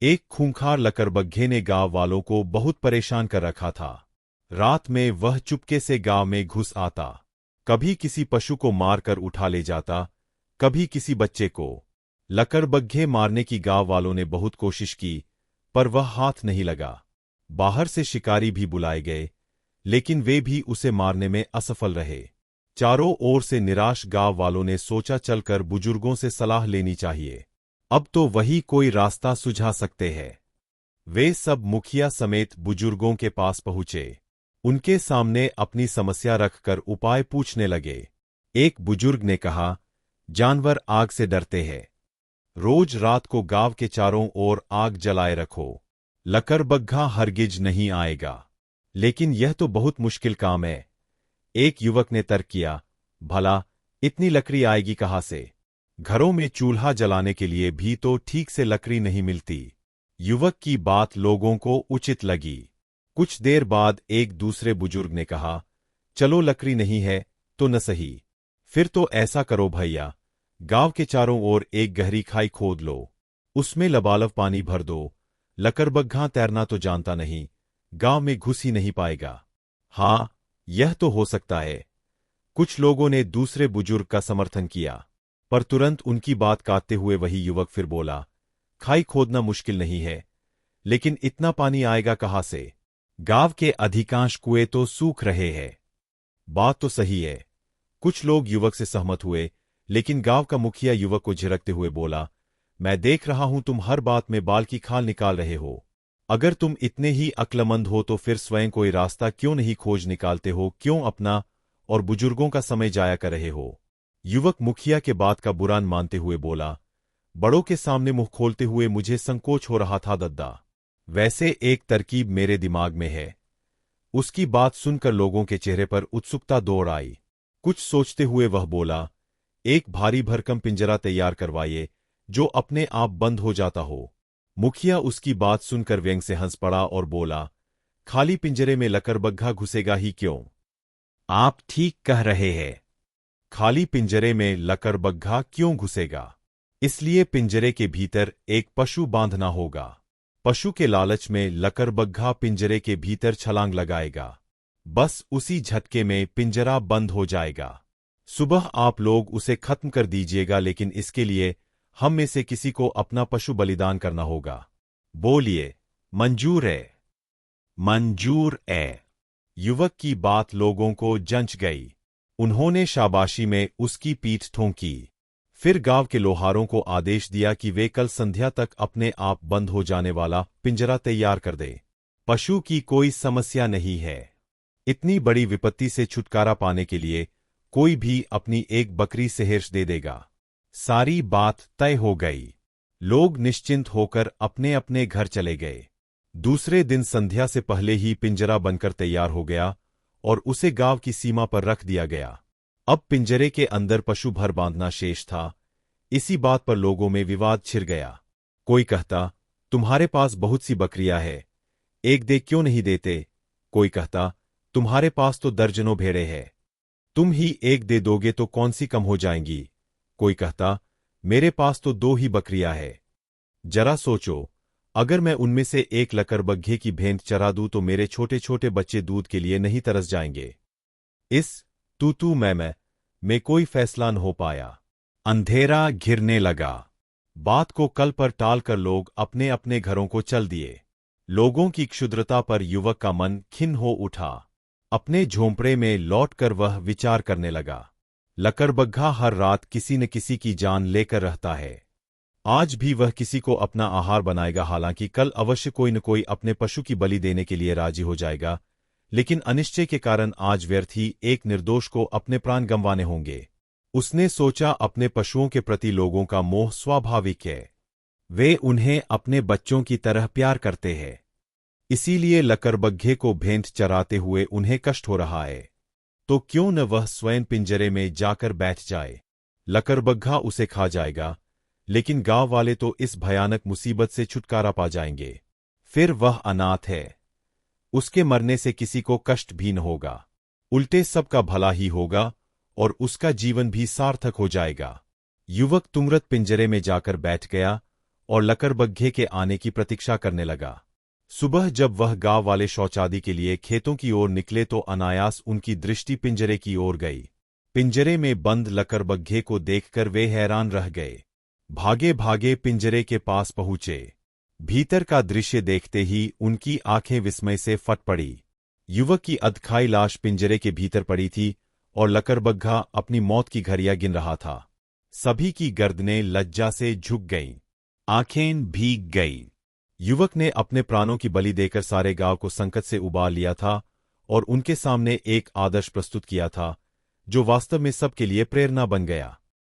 एक खूंखार लकड़बग्घे ने गांव वालों को बहुत परेशान कर रखा था। रात में वह चुपके से गांव में घुस आता, कभी किसी पशु को मारकर उठा ले जाता, कभी किसी बच्चे को। लकड़बग्घे मारने की गांव वालों ने बहुत कोशिश की, पर वह हाथ नहीं लगा। बाहर से शिकारी भी बुलाए गए, लेकिन वे भी उसे मारने में असफल रहे। चारों ओर से निराश गांव वालों ने सोचा चलकर बुजुर्गों से सलाह लेनी चाहिए। अब तो वही कोई रास्ता सुझा सकते हैं। वे सब मुखिया समेत बुजुर्गों के पास पहुंचे। उनके सामने अपनी समस्या रखकर उपाय पूछने लगे। एक बुजुर्ग ने कहा, जानवर आग से डरते हैं। रोज रात को गांव के चारों ओर आग जलाए रखो। लकड़बग्घा हरगिज नहीं आएगा। लेकिन यह तो बहुत मुश्किल काम है। एक युवक ने तर्क किया, भला इतनी लकड़ी आएगी कहाँ से? घरों में चूल्हा जलाने के लिए भी तो ठीक से लकड़ी नहीं मिलती। युवक की बात लोगों को उचित लगी। कुछ देर बाद एक दूसरे बुजुर्ग ने कहा, चलो लकड़ी नहीं है तो न सही। फिर तो ऐसा करो भैया, गांव के चारों ओर एक गहरी खाई खोद लो, उसमें लबालब पानी भर दो। लकड़बग्घा तैरना तो जानता नहीं, गांव में घुस ही नहीं पाएगा। हाँ, यह तो हो सकता है। कुछ लोगों ने दूसरे बुजुर्ग का समर्थन किया, पर तुरंत उनकी बात काटते हुए वही युवक फिर बोला, खाई खोदना मुश्किल नहीं है, लेकिन इतना पानी आएगा कहाँ से? गांव के अधिकांश कुएं तो सूख रहे हैं। बात तो सही है। कुछ लोग युवक से सहमत हुए, लेकिन गांव का मुखिया युवक को झिड़कते हुए बोला, मैं देख रहा हूं तुम हर बात में बाल की खाल निकाल रहे हो। अगर तुम इतने ही अक्लमंद हो तो फिर स्वयं कोई रास्ता क्यों नहीं खोज निकालते हो? क्यों अपना और बुजुर्गों का समय जाया कर रहे हो? युवक मुखिया के बात का बुरा मानते हुए बोला, बड़ों के सामने मुंह खोलते हुए मुझे संकोच हो रहा था दद्दा। वैसे एक तरकीब मेरे दिमाग में है। उसकी बात सुनकर लोगों के चेहरे पर उत्सुकता दौड़ आई। कुछ सोचते हुए वह बोला, एक भारी भरकम पिंजरा तैयार करवाइए जो अपने आप बंद हो जाता हो। मुखिया उसकी बात सुनकर व्यंग से हंस पड़ा और बोला, खाली पिंजरे में लकड़बग्घा घुसेगा ही क्यों? आप ठीक कह रहे हैं। खाली पिंजरे में लकड़बग्घा क्यों घुसेगा? इसलिए पिंजरे के भीतर एक पशु बांधना होगा। पशु के लालच में लकड़बग्घा पिंजरे के भीतर छलांग लगाएगा। बस उसी झटके में पिंजरा बंद हो जाएगा। सुबह आप लोग उसे खत्म कर दीजिएगा, लेकिन इसके लिए हम में से किसी को अपना पशु बलिदान करना होगा। बोलिए, मंजूर है? मंजूर है। युवक की बात लोगों को जंच गई। उन्होंने शाबाशी में उसकी पीठ ठोंकी। फिर गांव के लोहारों को आदेश दिया कि वे कल संध्या तक अपने आप बंद हो जाने वाला पिंजरा तैयार कर दे। पशु की कोई समस्या नहीं है। इतनी बड़ी विपत्ति से छुटकारा पाने के लिए कोई भी अपनी एक बकरी सेहर्ष दे देगा। सारी बात तय हो गई। लोग निश्चिंत होकर अपने अपने घर चले गए। दूसरे दिन संध्या से पहले ही पिंजरा बनकर तैयार हो गया और उसे गांव की सीमा पर रख दिया गया। अब पिंजरे के अंदर पशु भर बांधना शेष था। इसी बात पर लोगों में विवाद छिड़ गया। कोई कहता, तुम्हारे पास बहुत सी बकरियां हैं, एक दे क्यों नहीं देते? कोई कहता, तुम्हारे पास तो दर्जनों भेड़ें हैं, तुम ही एक दे दोगे तो कौन सी कम हो जाएंगी? कोई कहता, मेरे पास तो 2 ही बकरियां हैं। जरा सोचो, अगर मैं उनमें से एक लकड़बग्घे की भेंट चरा दूं तो मेरे छोटे छोटे बच्चे दूध के लिए नहीं तरस जाएंगे? इस तू में कोई फैसला न हो पाया। अंधेरा घिरने लगा। बात को कल पर टालकर लोग अपने अपने घरों को चल दिए। लोगों की क्षुद्रता पर युवक का मन खिन्न हो उठा। अपने झोंपड़े में लौटकर वह विचार करने लगा। लकड़बग्घा हर रात किसी न किसी की जान लेकर रहता है। आज भी वह किसी को अपना आहार बनाएगा। हालांकि कल अवश्य कोई न कोई अपने पशु की बलि देने के लिए राजी हो जाएगा, लेकिन अनिश्चय के कारण आज व्यर्थ ही एक निर्दोष को अपने प्राण गंवाने होंगे। उसने सोचा, अपने पशुओं के प्रति लोगों का मोह स्वाभाविक है। वे उन्हें अपने बच्चों की तरह प्यार करते हैं। इसीलिए लकड़बग्घे को भेंट चराते हुए उन्हें कष्ट हो रहा है, तो क्यों न वह स्वयं पिंजरे में जाकर बैठ जाए। लकड़बग्घा उसे खा जाएगा, लेकिन गांव वाले तो इस भयानक मुसीबत से छुटकारा पा जाएंगे। फिर वह अनाथ है, उसके मरने से किसी को कष्ट भी न होगा, उल्टे सबका भला ही होगा और उसका जीवन भी सार्थक हो जाएगा। युवक तुरंत पिंजरे में जाकर बैठ गया और लकड़बग्घे के आने की प्रतीक्षा करने लगा। सुबह जब वह गांव वाले शौचादि के लिए खेतों की ओर निकले तो अनायास उनकी दृष्टि पिंजरे की ओर गई। पिंजरे में बंद लकड़बग्घे को देखकर वे हैरान रह गए। भागे भागे पिंजरे के पास पहुंचे। भीतर का दृश्य देखते ही उनकी आंखें विस्मय से फट पड़ी। युवक की अधखाई लाश पिंजरे के भीतर पड़ी थी और लकड़बग्घा अपनी मौत की घड़ियां गिन रहा था। सभी की गर्दनें लज्जा से झुक गईं, आंखें भीग गईं। युवक ने अपने प्राणों की बलि देकर सारे गांव को संकट से उबार लिया था और उनके सामने एक आदर्श प्रस्तुत किया था जो वास्तव में सबके लिए प्रेरणा बन गया।